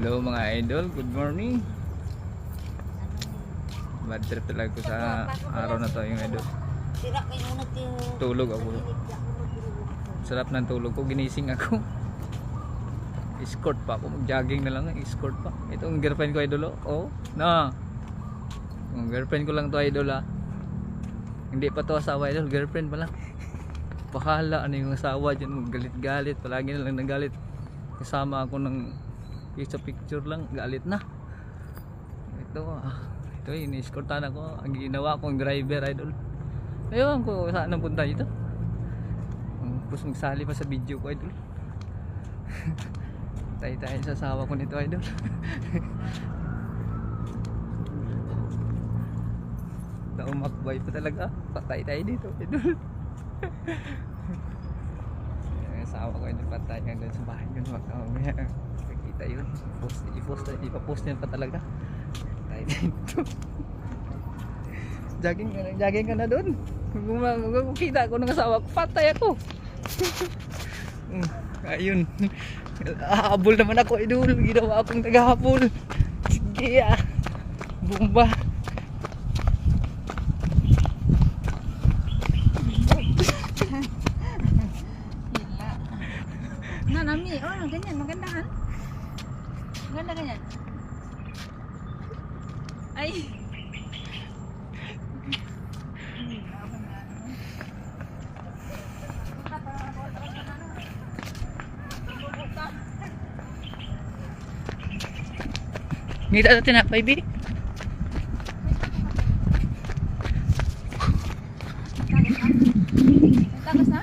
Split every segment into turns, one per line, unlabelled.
Hello mga idol, good morning. Bad trip talaga ko sa araw na to yung idol. Tulog ako. Sarap ng tulog ko, ginising ako. Escort pa ako, mag-jogging na lang, escort pa. Ito ang girlfriend ko idol, oh. Na. Ang girlfriend ko lang to idol ah. Hindi pa to asawa idol, girlfriend pa lang. Bahala ano yung asawa dyan, magalit-galit, palagi na lang nagalit. Kasama ako ng sa picture lang, galit na. Ito ini-escortan ako. Ang ginawa kong driver idol. Ayun ko saan ang punta dito. Tapos magsali pa sa video ko idol. Tayo sa asawa ko nito idol. Naumakbay pa talaga. Patay tayo dito idol. Asawa ko idol, patay hanggang sa bahay yun. Mamaya kita yun, ipapost niyan pa talaga. Tayo dito. Jogging ka na doon. Kung kita ko ng asawa ko, patay ako. Ayun, habol naman ako idol. Ginawa akong tagahabol. Sige ah, bomba.
Nami, oh ganyan, magandahan. Maganda ganyan. Ay.
Ngita sa tinapay di.
Tagas na?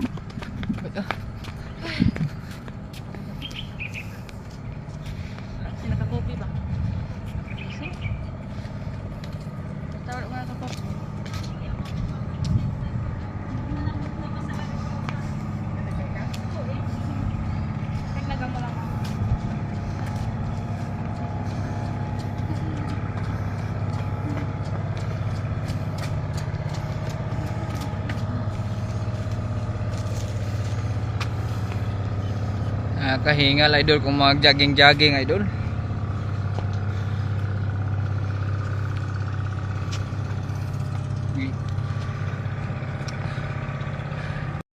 Sinakakopi ba? Tawag mo na ito po. Naglagang mo lang ako.
Kahingal idol kung mag-jogging idol.